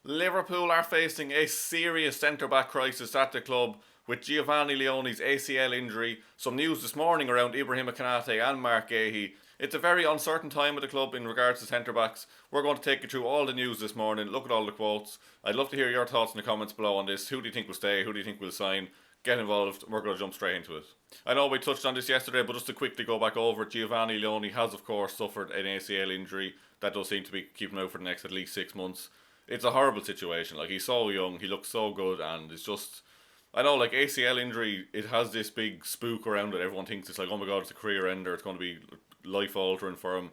Liverpool are facing a serious centre-back crisis at the club with Giovani Leoni's ACL injury, some news this morning around Ibrahim Konate and Mark GUEHI. It's a very uncertain time at the club in regards to centre-backs. We're going to take you through all the news this morning, look at all the quotes. I'd love to hear your thoughts in the comments below on this. Who do you think will stay? Who do you think will sign? Get involved, we're going to jump straight into it. I know we touched on this yesterday, but just to quickly go back over it, Giovani Leoni has of course suffered an ACL injury that does seem to be keeping him out for the next at least 6 months. It's a horrible situation. Like, he's so young, he looks so good, and it's just, I know, like, ACL injury, it has this big spook around it. Everyone thinks it's like, oh my god, it's a career ender, it's going to be life altering for him.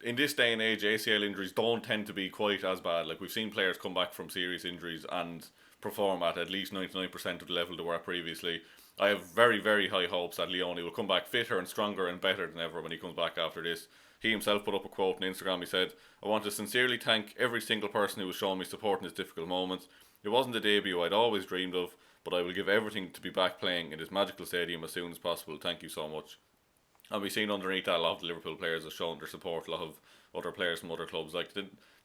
In this day and age, ACL injuries don't tend to be quite as bad. Like, we've seen players come back from serious injuries and perform at least 99% of the level they were at previously. I have very, very high hopes that Leoni will come back fitter and stronger and better than ever when he comes back after this. He himself put up a quote on Instagram. He said, "I want to sincerely thank every single person who has shown me support in this difficult moment. It wasn't the debut I'd always dreamed of, but I will give everything to be back playing in this magical stadium as soon as possible. Thank you so much." And we've seen underneath that a lot of the Liverpool players have shown their support. A lot of other players from other clubs, like,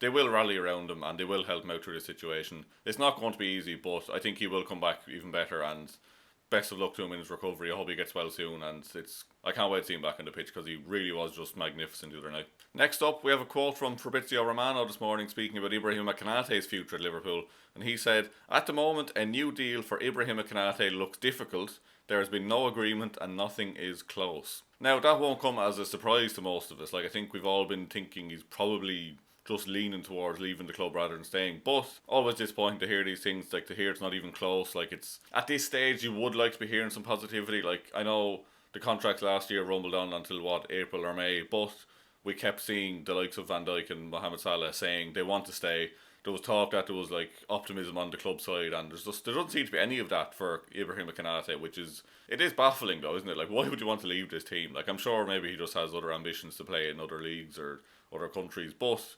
they will rally around him and they will help him out through this situation. It's not going to be easy, but I think he will come back even better, and best of luck to him in his recovery. I hope he gets well soon, and I can't wait to see him back on the pitch because he really was just magnificent the other night. Next up, we have a quote from Fabrizio Romano this morning speaking about Ibrahim Konate's future at Liverpool, and he said, "At the moment, a new deal for Ibrahim Konate looks difficult. There has been no agreement and nothing is close." Now, that won't come as a surprise to most of us. Like, I think we've all been thinking he's probably just leaning towards leaving the club rather than staying. But always disappointing to hear these things, like to hear it's not even close. Like, it's at this stage you would like to be hearing some positivity. Like, I know the contracts last year rumbled on until what, April or May, but we kept seeing the likes of Van Dijk and Mohamed Salah saying they want to stay. There was talk that there was like optimism on the club side, and there doesn't seem to be any of that for Ibrahim Konate, which is, it is baffling though, isn't it? Like, why would you want to leave this team? Like, I'm sure maybe he just has other ambitions to play in other leagues or other countries, but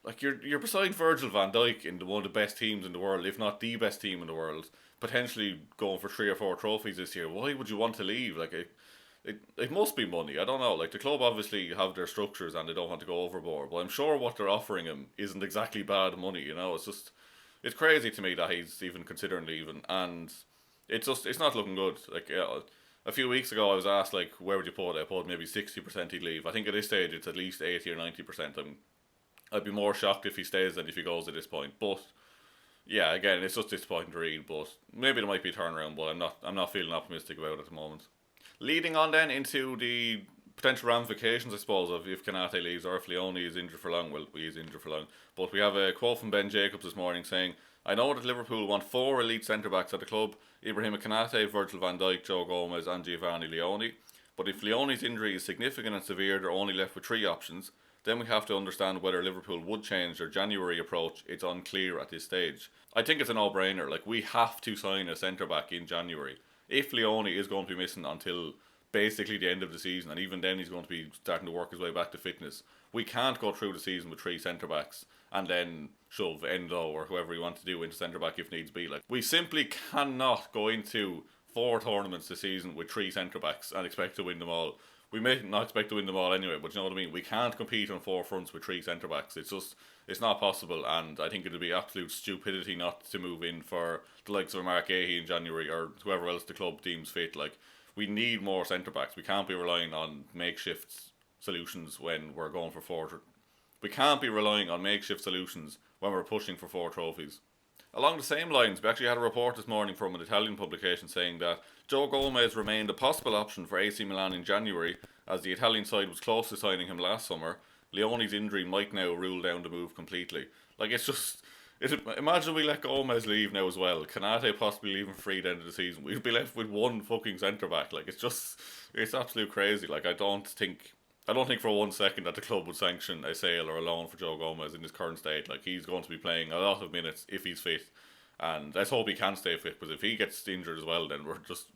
like, you're beside Virgil van Dijk in one of the best teams in the world, if not the best team in the world, potentially going for 3 or 4 trophies this year. Why would you want to leave? Like, it must be money. I don't know. Like, the club obviously have their structures and they don't want to go overboard, but I'm sure what they're offering him isn't exactly bad money. You know, it's crazy to me that he's even considering leaving, and it's not looking good. Like, a few weeks ago I was asked, like, where would you put it? I put maybe 60% he'd leave. I think at this stage it's at least 80 or 90%. I'd be more shocked if he stays than if he goes at this point. But yeah, again, it's just disappointing to read. But maybe there might be a turnaround. But I'm not feeling optimistic about it at the moment. Leading on then into the potential ramifications, I suppose, of if Konate leaves or if Leoni is injured for long. Well, he is injured for long. But we have a quote from Ben Jacobs this morning saying, "I know that Liverpool want 4 elite centre backs at the club: Ibrahim Konate, Virgil van Dijk, Joe Gomez, and Giovani Leoni. But if Leoni's injury is significant and severe, they're only left with 3 options. Then we have to understand whether Liverpool would change their January approach. It's unclear at this stage." I think it's a no-brainer. Like, we have to sign a centre-back in January. If Leoni is going to be missing until basically the end of the season, and even then he's going to be starting to work his way back to fitness, we can't go through the season with 3 centre-backs and then shove Endo or whoever you want to do into centre-back if needs be. Like, we simply cannot go into 4 tournaments this season with 3 centre-backs and expect to win them all. We may not expect to win them all anyway, but you know what I mean? We can't compete on 4 fronts with 3 centre-backs. It's not possible, and I think it would be absolute stupidity not to move in for the likes of Mark GUEHI in January or whoever else the club deems fit. Like, we need more centre-backs. We can't be relying on makeshift solutions when we're going for 4. We can't be relying on makeshift solutions when we're pushing for 4 trophies. Along the same lines, we actually had a report this morning from an Italian publication saying that Joe Gomez remained a possible option for AC Milan in January, as the Italian side was close to signing him last summer. Leoni's injury might now rule down the move completely. Like, it's just... imagine we let Gomez leave now as well. Konate possibly leaving free at the end of the season. We'd be left with 1 fucking centre-back. Like, it's absolute crazy. Like, I don't think for 1 second that the club would sanction a sale or a loan for Joe Gomez in his current state. Like, he's going to be playing a lot of minutes if he's fit, and let's hope he can stay fit, because if he gets injured as well, then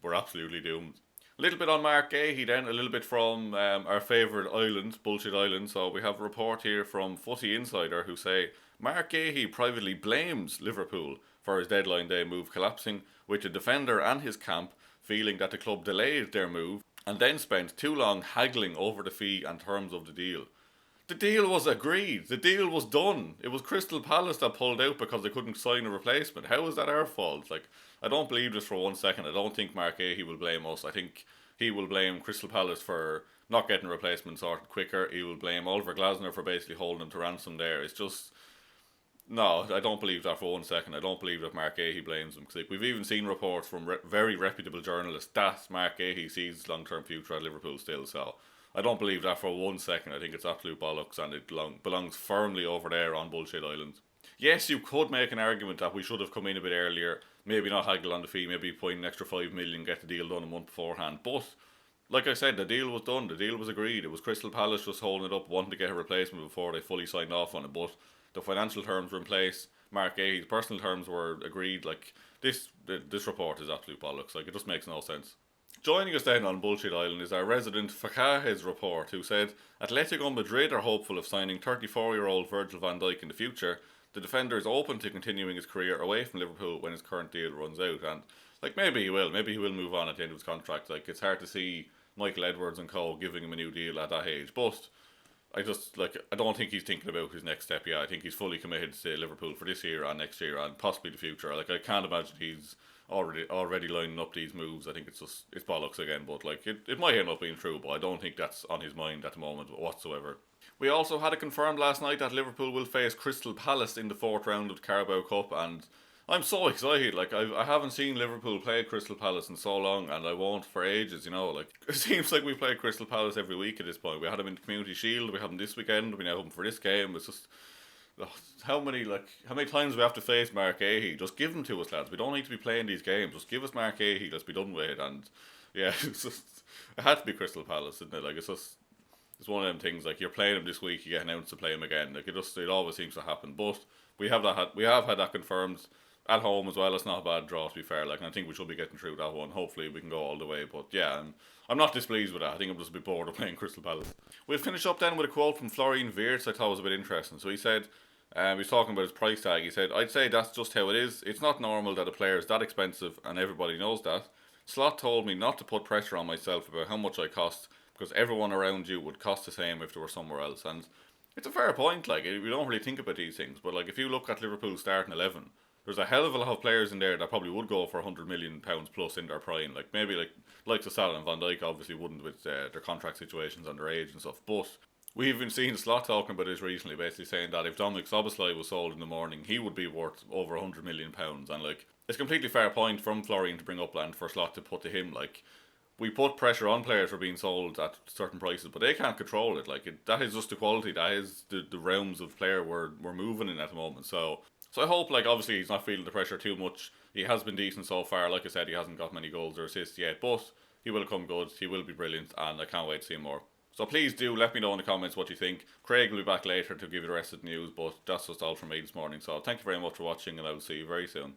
we're absolutely doomed. A little bit on Mark GUEHI then, a little bit from our favourite island, Bullshit Island. So we have a report here from Footy Insider who say Mark GUEHI privately blames Liverpool for his deadline day move collapsing, with the defender and his camp feeling that the club delayed their move and then spent too long haggling over the fee and terms of the deal. The deal was agreed. The deal was done. It was Crystal Palace that pulled out because they couldn't sign a replacement. How is that our fault? Like, I don't believe this for 1 second. I don't think Mark Gahey will blame us. I think he will blame Crystal Palace for not getting a replacement sorted quicker. He will blame Oliver Glasner for basically holding him to ransom there. It's just, no, I don't believe that for 1 second. I don't believe that Mark Gahey blames him. Cause like, we've even seen reports from very reputable journalists that Mark Gahey sees long-term future at Liverpool still. So I don't believe that for 1 second. I think it's absolute bollocks, and it belongs firmly over there on Bullshit Island. Yes, you could make an argument that we should have come in a bit earlier, maybe not haggle on the fee, maybe put in an extra 5 million, get the deal done a month beforehand. But like I said, the deal was done, the deal was agreed. It was Crystal Palace just holding it up, wanting to get a replacement before they fully signed off on it. But the financial terms were in place. Mark Gahey's personal terms were agreed. Like, this report is absolute bollocks. Like, it just makes no sense. Joining us then on Bullshit Island is our resident Fakahez report, who said Atletico Madrid are hopeful of signing 34-year-old Virgil van Dijk in the future. The defender is open to continuing his career away from Liverpool when his current deal runs out, and like, maybe he will move on at the end of his contract. Like, it's hard to see Michael Edwards and co giving him a new deal at that age, but I don't think he's thinking about his next step yet. I think he's fully committed to Liverpool for this year and next year and possibly the future. Like, I can't imagine he's already lining up these moves. I think it's bollocks again, but like, it might end up being true, but I don't think that's on his mind at the moment whatsoever. We also had it confirmed last night that Liverpool will face Crystal Palace in the fourth round of the Carabao Cup, and I'm so excited. Like, I haven't seen Liverpool play Crystal Palace in so long, and I won't for ages, you know. Like, it seems like we play Crystal Palace every week at this point. We had them in the Community Shield, we have them this weekend, we now have them for this game. It's just, how many times we have to face Mark Gahey? Just give them to us, lads. We don't need to be playing these games. Just give us Mark Gahey, let's be done with it. And yeah, it had to be Crystal Palace, didn't it? Like, it's one of them things, like, you're playing him this week, you get announced to play him again. Like, it always seems to happen. But we have had that confirmed at home as well. It's not a bad draw, to be fair. Like, I think we should be getting through that one. Hopefully we can go all the way. But yeah, I'm not displeased with that. I think I'm just a bit bored of playing Crystal Palace. We'll finish up then with a quote from Florian Wirtz I thought was a bit interesting. So he said, he was talking about his price tag. He said, "I'd say that's just how it is. It's not normal that a player is that expensive, and everybody knows that. Slot told me not to put pressure on myself about how much I cost, because everyone around you would cost the same if they were somewhere else." And it's a fair point. Like, we don't really think about these things, but like, if you look at Liverpool's starting 11, there's a hell of a lot of players in there that probably would go for £100 million plus in their prime. Like, maybe like Salah and Van Dijk obviously wouldn't with their contract situations and their age and stuff. But we've even seen Slot talking about this recently, basically saying that if Dominic Szoboszlai was sold in the morning, he would be worth over £100 million. And like, it's a completely fair point from Florian to bring up, and for Slot to put to him, like, we put pressure on players for being sold at certain prices, but they can't control it. Like, that is just the quality. That is the realms of player we're moving in at the moment. So I hope, like, obviously he's not feeling the pressure too much. He has been decent so far. Like I said, he hasn't got many goals or assists yet, but he will come good. He will be brilliant, and I can't wait to see him more. So please do let me know in the comments what you think. Craig will be back later to give you the rest of the news, but that's just all from me this morning. So thank you very much for watching, and I will see you very soon.